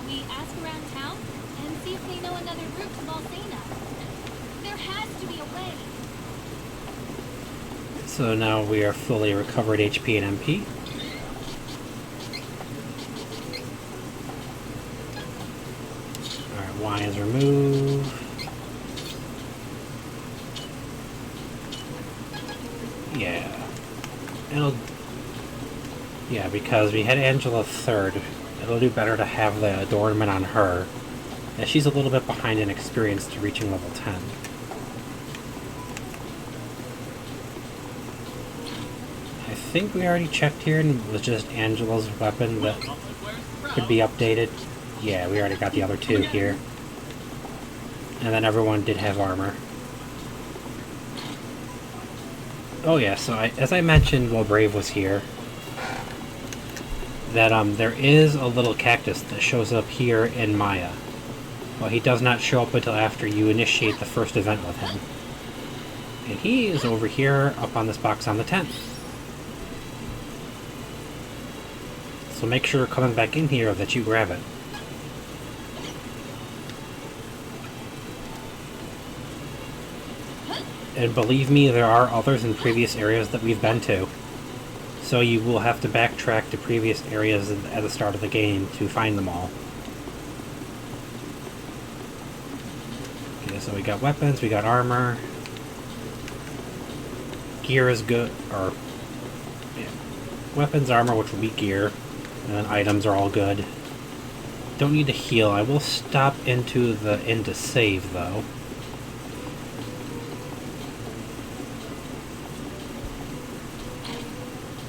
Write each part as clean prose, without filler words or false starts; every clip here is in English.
about we ask around town and see if they know another route to Volcano? There has to be a way. So now we are fully recovered HP and MP. Alright, Y is removed. Yeah. Yeah, because we had Angela 3rd. It'll do better to have the adornment on her. And she's a little bit behind in experience to reaching level 10. I think we already checked here and it was just Angela's weapon that could be updated. Yeah, we already got the other two here. And then everyone did have armor. Oh yeah, so as I mentioned while Brave was here, that there is a little cactus that shows up here in Maya. Well, he does not show up until after you initiate the first event with him. And he is over here up on this box on the tent. So make sure coming back in here that you grab it. And believe me, there are others in previous areas that we've been to. So you will have to backtrack to previous areas at the start of the game to find them all. Okay, so we got weapons, we got armor. Gear is good, or... yeah. Weapons, armor, which will be gear. And then items are all good. Don't need to heal. I will stop into the inn to save, though.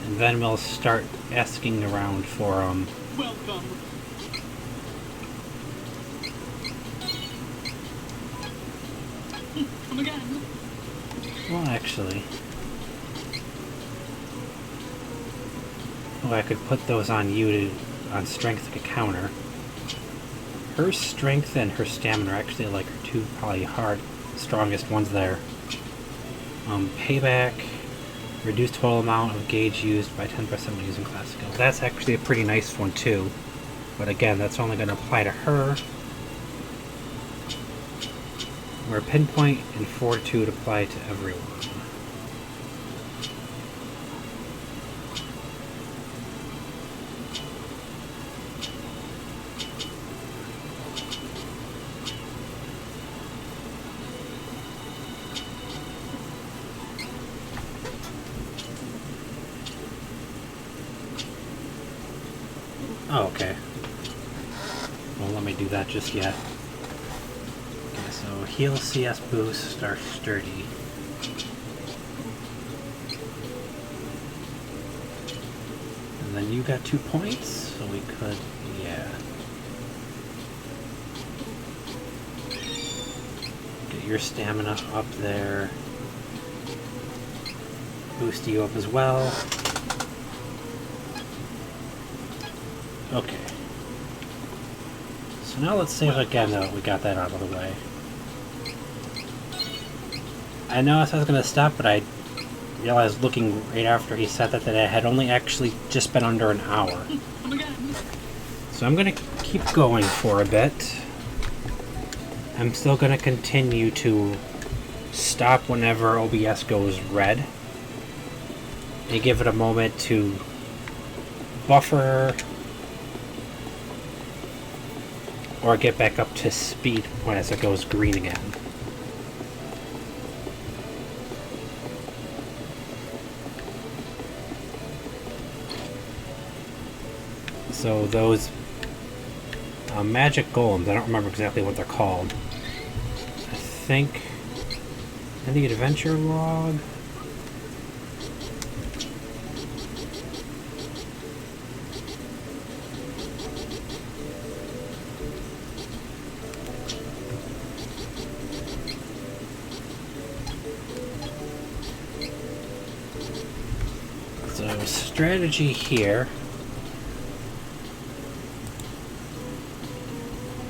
And then we'll start asking around for, Welcome. Come again. well, actually... oh, I could put those on you on strength to counter. Her strength and her stamina are actually like her two probably strongest ones there. Payback. Reduce total amount of gauge used by 10% when using class skills. That's actually a pretty nice one too. But again, that's only going to apply to her. Where Pinpoint and Fortitude apply to everyone. Oh, okay. Won't let me do that just yet. Okay, so heal, CS boost, are sturdy. And then you got 2 points, so we could, yeah. Get your stamina up there. Boost you up as well. Okay. So now let's save again now that we got that out of the way. I know I was going to stop, but I realized looking right after he said that it had only actually just been under an hour. So I'm going to keep going for a bit. I'm still going to continue to stop whenever OBS goes red. And give it a moment to buffer or get back up to speed as it goes green again. So those magic golems, I don't remember exactly what they're called. I think in the adventure log. So strategy here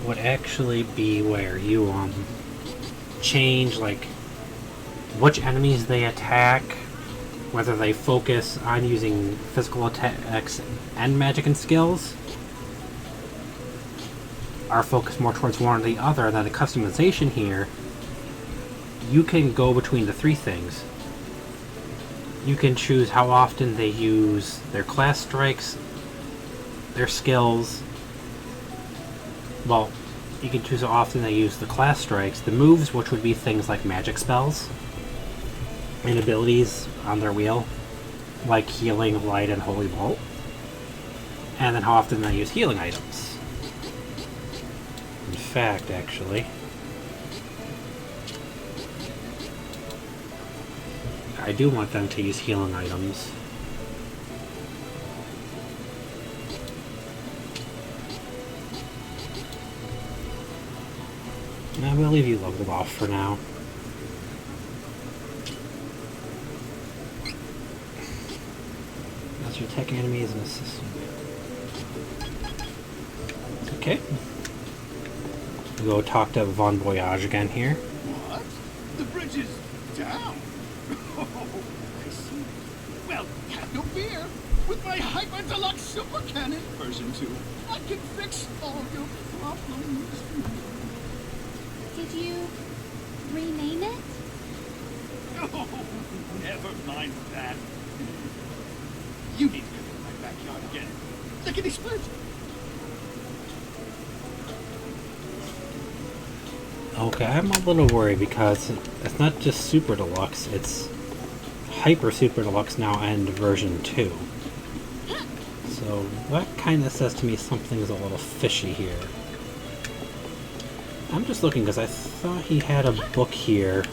would actually be where you change like which enemies they attack, whether they focus on using physical attacks and magic and skills, are focused more towards one or the other, and then the customization here, you can go between the three things. You can choose how often they use their class strikes, their skills. Well, you can choose how often they use the class strikes, the moves, which would be things like magic spells, and abilities on their wheel, like healing, light, and holy bolt. And then how often they use healing items. In fact, actually, I do want them to use healing items. I will leave you leveled off for now. Master attack enemies and assist. Okay. We'll go talk to Von Voyage again here. What? The bridge is down? Oh, I see. Well, have no fear. With my Hyper Deluxe Super Cannon version 2, I can fix all your problems. Did you rename it? Oh, never mind that. You need to come in my backyard again. Lickety split. Okay, I'm a little worried because it's not just Super Deluxe, it's Hyper Super Deluxe now and version 2. So that kind of says to me something's a little fishy here. I'm just looking because I thought he had a book here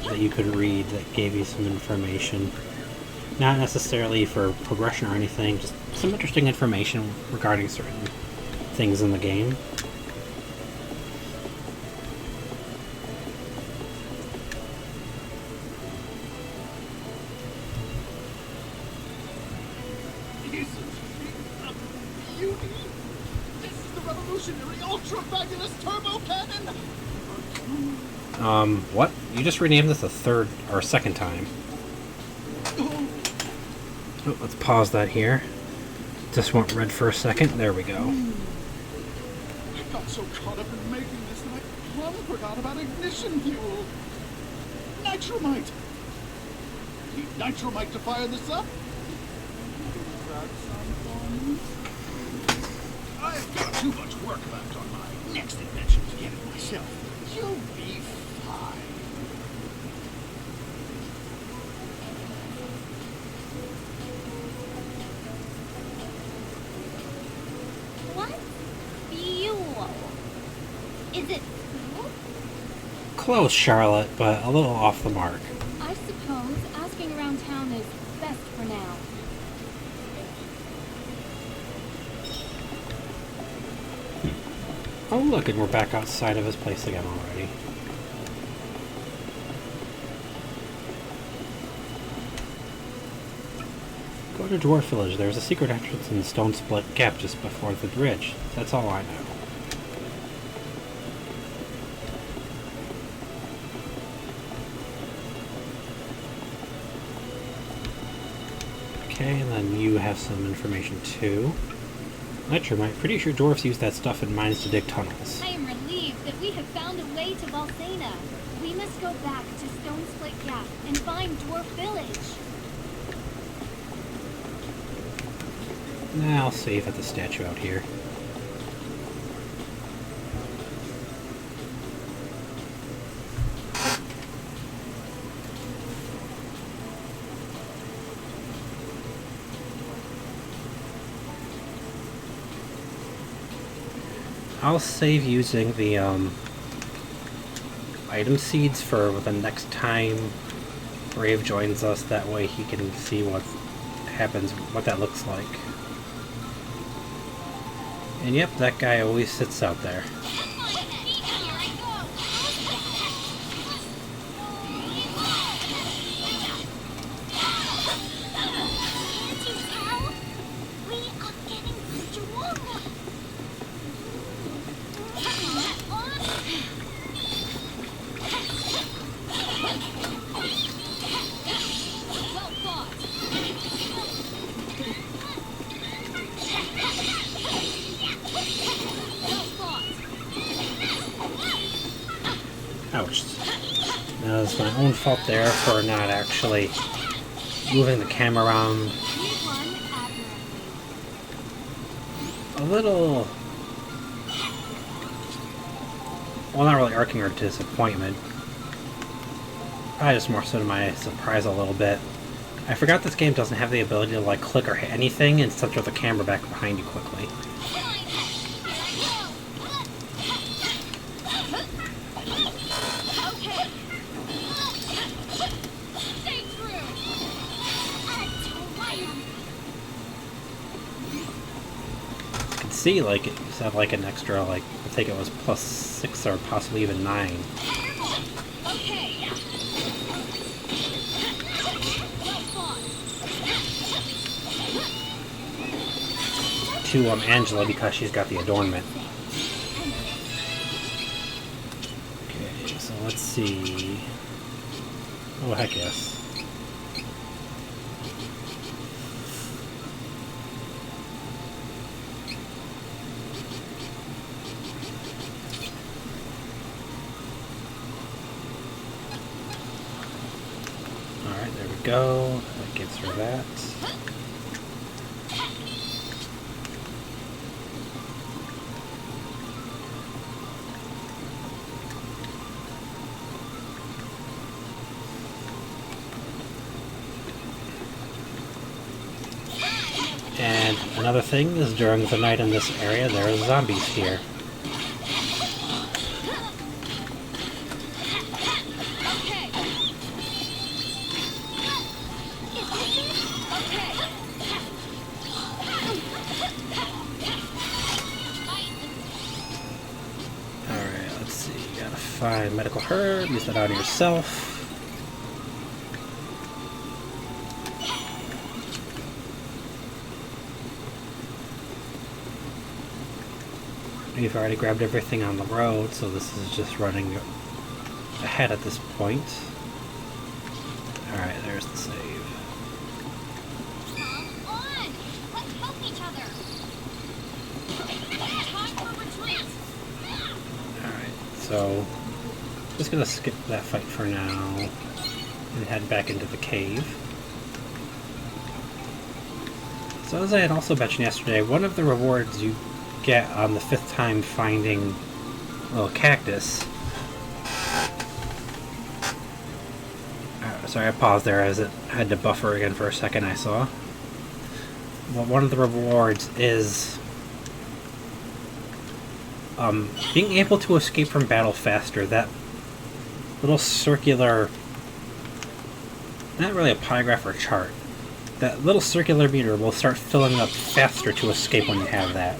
that you could read that gave you some information. Not necessarily for progression or anything, just some interesting information regarding certain things in the game. Isn't he a beauty? This is the revolutionary ultra fabulous turbo cannon. What? You just renamed this a third or second time. Oh, let's pause that here. Just went red for a second. There we go. I got so caught up in making this that I plumb forgot about ignition fuel. Nitromite. Need nitromite to fire this up? I've got too much work left on my next invention to get it myself. You'll be fine. What? Fuel. Is it fuel? Close, Charlotte, but a little off the mark. I suppose asking around town is best for now. Oh, look, and we're back outside of his place again already. Go to Dwarf Village. There's a secret entrance in the Stone Split Gap just before the bridge. That's all I know. Okay, and then you have some information too. Nitromite. Pretty sure dwarves use that stuff in mines to dig tunnels. I am relieved that we have found a way to Valsena. We must go back to Stone Split Gap and find Dwarf Village. Nah, I'll save at the statue out here. I'll save using the item seeds for the next time Brave joins us. That way he can see what happens, what that looks like. And yep, that guy always sits out there. own fault there for not actually moving the camera around We won admirably. a little. Well, not really irking or disappointment. Probably just more so to my surprise a little bit. I forgot this game doesn't have the ability to like click or hit anything and center the camera back behind you quickly. Okay. Stay true. At triumph. You can see like it used to have like an extra like I think it was +6 or possibly even 9. Okay. Well fought. To Angela because she's got the adornment. Okay, so let's see. Oh heck yes. Alright, there we go. That gives her that. And another thing is during the night in this area there are zombies here. Okay. Okay. Alright, let's see. You gotta find medical herb, use that on yourself. We've already grabbed everything on the road, so this is just running ahead at this point. Alright, there's the save. Come on. Let's help each other. Time for retreat. Alright, so just gonna skip that fight for now and head back into the cave. So as I had also mentioned yesterday, one of the rewards you get on the 5th time finding a little cactus. Sorry, I paused there as it had to buffer again for a second, I saw. Well, one of the rewards is being able to escape from battle faster. That little circular, not really a pyrograph or chart, that little circular meter will start filling up faster to escape when you have that.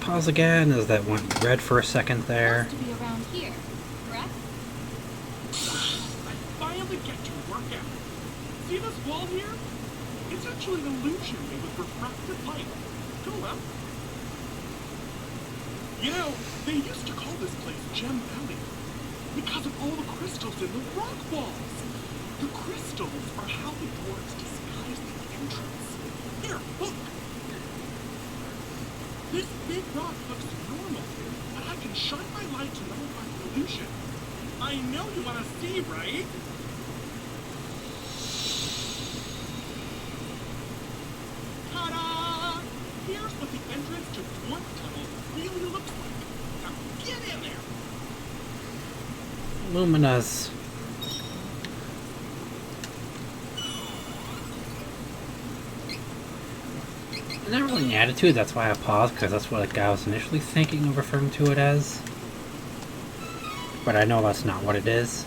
Pause again, as that went red for a second there. To be around here, correct? I finally get to work out. See this wall here? It's actually an illusion made with refracted light. Cool, huh? You know, they used to call this place Gem Valley because of all the crystals in the rock walls. The crystals are how the dwarves disguise the entrance. Here, look. This big rock looks normal, but I can shine my light to nullify the illusion. I know you want to see, right? Ta-da! Here's what the entrance to Dwarf Tunnel really looks like. Now get in there! Luminous. Not really an attitude, that's why I paused, because that's what I was initially thinking of referring to it as. But I know that's not what it is.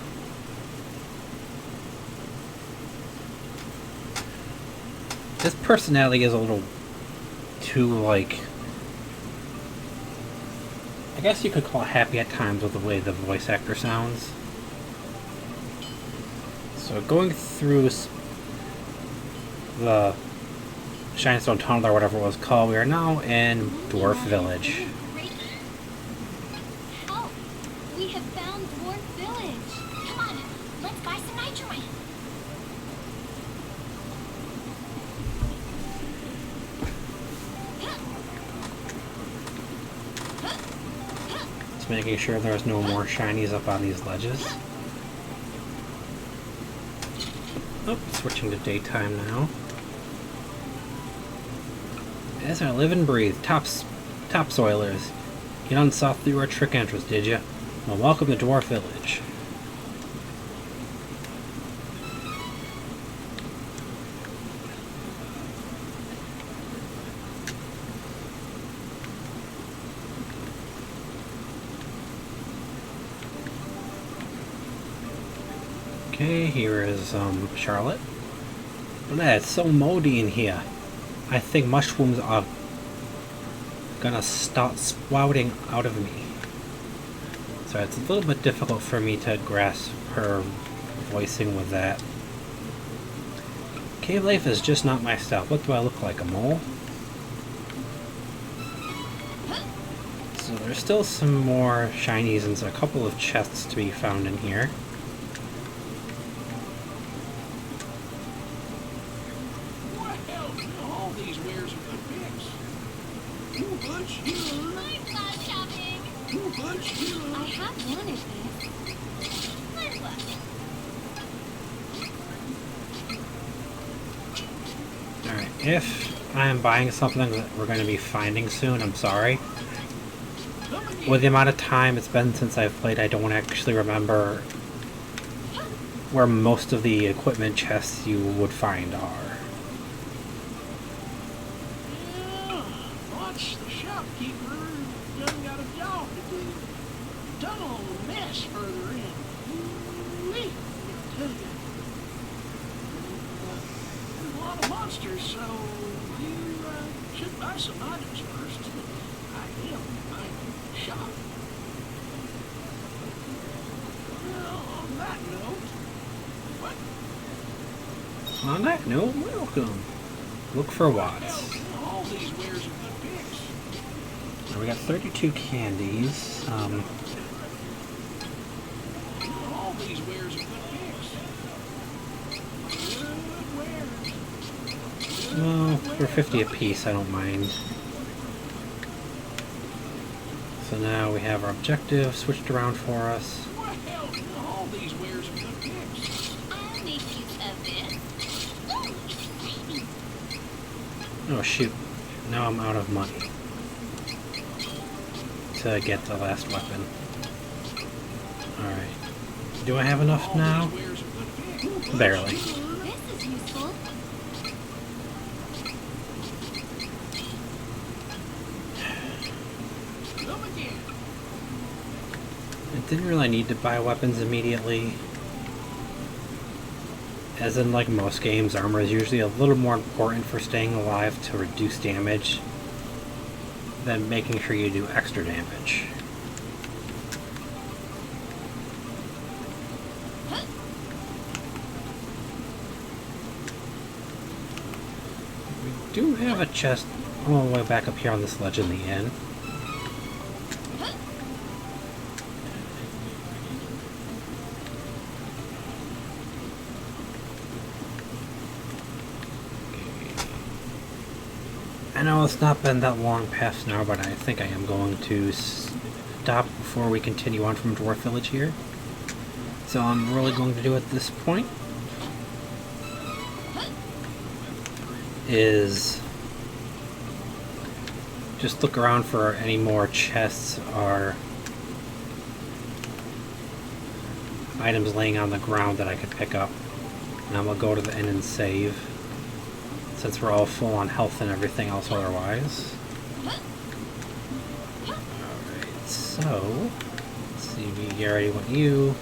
This personality is a little too, like, I guess you could call it happy at times with the way the voice actor sounds. So going through the Shinestone Tunnel or whatever it was called. We are now in Dwarf Village. Great help! We have found Dwarf Village. Come on, let's buy some nitrogen. Just making sure there's no more shinies up on these ledges. Oh, switching to daytime now. As I live and breathe, topsoilers. You done saw through our trick entrance, did you? Well, welcome to Dwarf Village. Okay, here is Charlotte. Look at that, it's so moldy in here. I think mushrooms are gonna start sprouting out of me. So it's a little bit difficult for me to grasp her voicing with that. Cave life is just not my style. What do I look like, a mole? So there's still some more shinies and a couple of chests to be found in here. I have wanted this. Let's look. Alright, if I am buying something that we're going to be finding soon, I'm sorry. With the amount of time it's been since I've played, I don't actually remember where most of the equipment chests you would find are. Watch the shopkeeper done got a job to do. Tunnel mess further in. Wait, I tell you. There's a lot of monsters, so you should buy some items first. I am my shop. Well, on that note, what? On that note, welcome. Look for Watts. All these wares are good picks. Now we got 32 candies. All these wares are good picks. Good wares. Well, for 50 apiece, I don't mind. So now we have our objective switched around for us. Well, all these wares are good picks. I'll make use of this. Ooh, it's shiny. Oh shoot, now I'm out of money to get the last weapon. Alright. Do I have enough now? Wares are good picks. Barely. This is useful. Come again. I didn't really need to buy weapons immediately. As in, like most games, armor is usually a little more important for staying alive to reduce damage than making sure you do extra damage. We do have a chest all the way back up here on this ledge in the inn. I know it's not been that long past now, but I think I am going to stop before we continue on from Dwarf Village here. So I'm really going to do at this point is just look around for any more chests or items laying on the ground that I could pick up. And I'm going to go to the inn and save, since we're all full on health and everything else otherwise. Alright, so let's see, we already want you.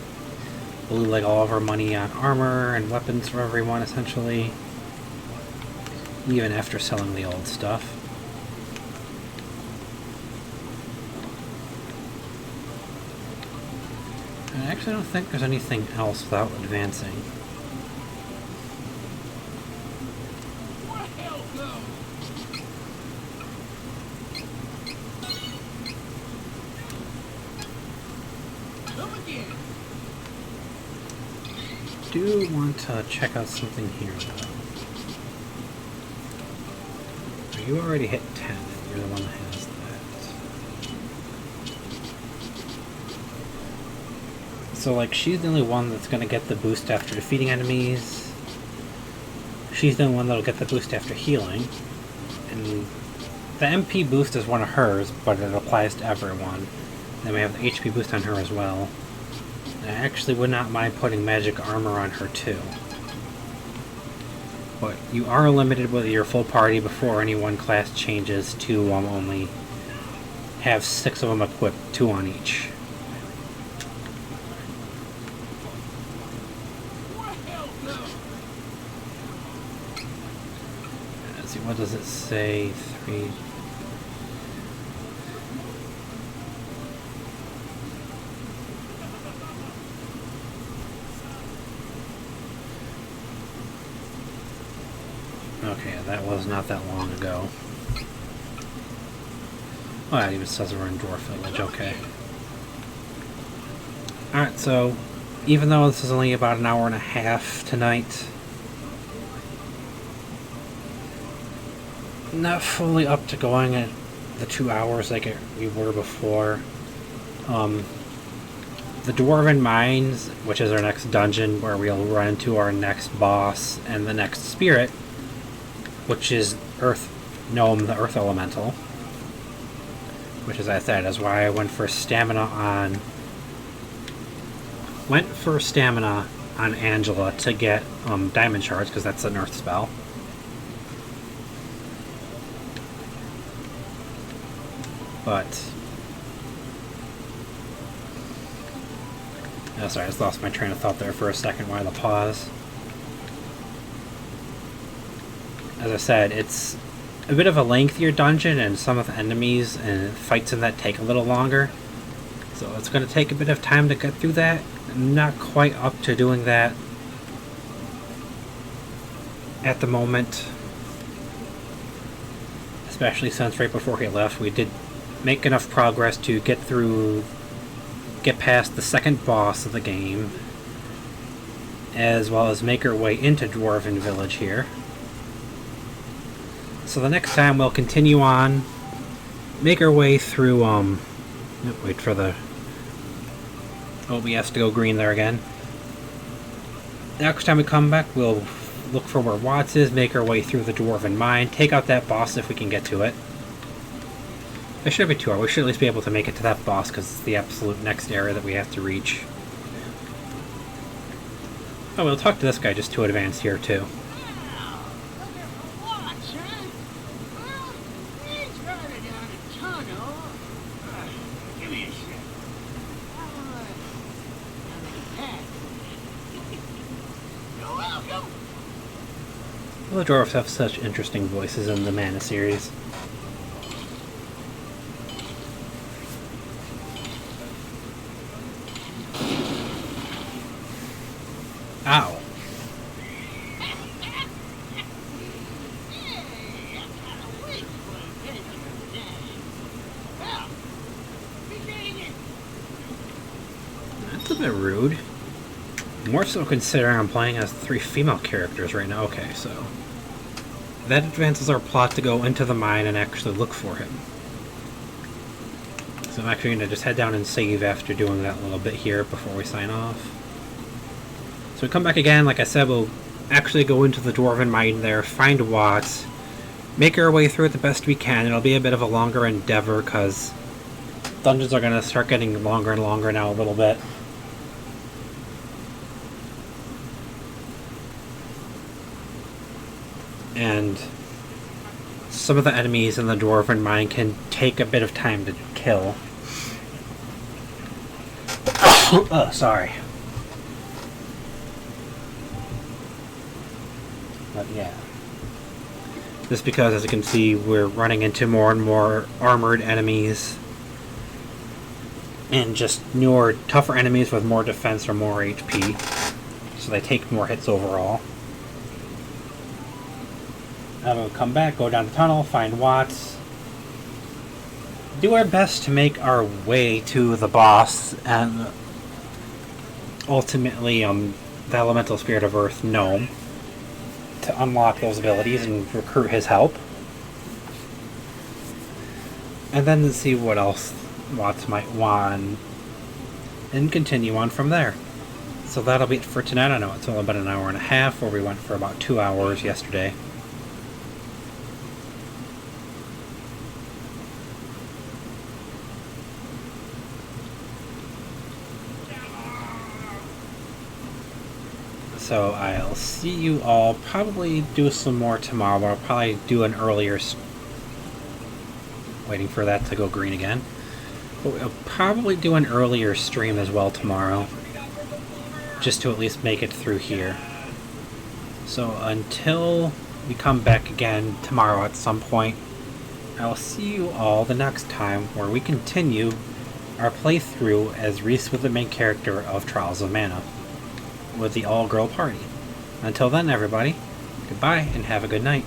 Blew like all of our money on armor and weapons for everyone essentially, even after selling the old stuff. And I actually don't think there's anything else without advancing. Well, no. Do want to check out something here though. You already hit 10 and you're the one that has that. So like she's the only one that's gonna get the boost after defeating enemies. She's the only one that'll get the boost after healing. And the MP boost is one of hers, but it applies to everyone. Then we have the HP boost on her as well. I actually would not mind putting magic armor on her too. But you are limited with your full party before any one class changes to only have 6 of them equipped, 2 on each. Let's see, what does it say? 3. Okay, that was not that long ago. Oh, it even says we're in Dwarf Village, okay. Alright, so even though this is only about an hour and a half tonight, not fully up to going at the 2 hours like we were before. The Dwarven Mines, which is our next dungeon where we'll run into our next boss, and the next spirit, which is Earth Gnome, the Earth Elemental. Which, as I said, is why I went for stamina on Angela to get Diamond Shards, because that's an Earth spell. But oh, sorry, I just lost my train of thought there for a second. Why the pause? As I said, it's a bit of a lengthier dungeon, and some of the enemies and fights in that take a little longer. So it's going to take a bit of time to get through that. I'm not quite up to doing that at the moment. Especially since right before he left, we did make enough progress to get past the second boss of the game, as well as make our way into Dwarven Village here. So the next time we'll continue on, make our way through, wait for the OBS to go green there again. Next time we come back, we'll look for where Watts is, make our way through the Dwarven Mine, take out that boss if we can get to it. It should be 2 hours. We should at least be able to make it to that boss, because it's the absolute next area that we have to reach. Oh, we'll talk to this guy just to advance here, too. Well, the dwarves have such interesting voices in the Mana series. Ow. That's a bit rude. More so considering I'm playing as 3 female characters right now. Okay, so that advances our plot to go into the mine and actually look for him. So I'm actually going to just head down and save after doing that little bit here before we sign off. So we come back again, like I said, we'll actually go into the Dwarven Mine there, find Watts, make our way through it the best we can. It'll be a bit of a longer endeavor because dungeons are going to start getting longer and longer now a little bit. And some of the enemies in the Dwarven Mine can take a bit of time to kill. Oh, sorry. But yeah. Just because, as you can see, we're running into more and more armored enemies. And just newer, tougher enemies with more defense or more HP. So they take more hits overall. Now we'll come back, go down the tunnel, find Watts. Do our best to make our way to the boss, and ultimately the Elemental Spirit of Earth gnome to unlock those abilities and recruit his help. And then see what else Watts might want and continue on from there. So that'll be it for tonight. I know it's only about an hour and a half, where we went for about 2 hours yesterday. So I'll see you all, probably do some more tomorrow, but I'll probably do an earlier... Waiting for that to go green again. But we'll probably do an earlier stream as well tomorrow, just to at least make it through here. So until we come back again tomorrow at some point, I'll see you all the next time, where we continue our playthrough as Reese with the main character of Trials of Mana, with the all-girl party. Until then, everybody, goodbye and have a good night.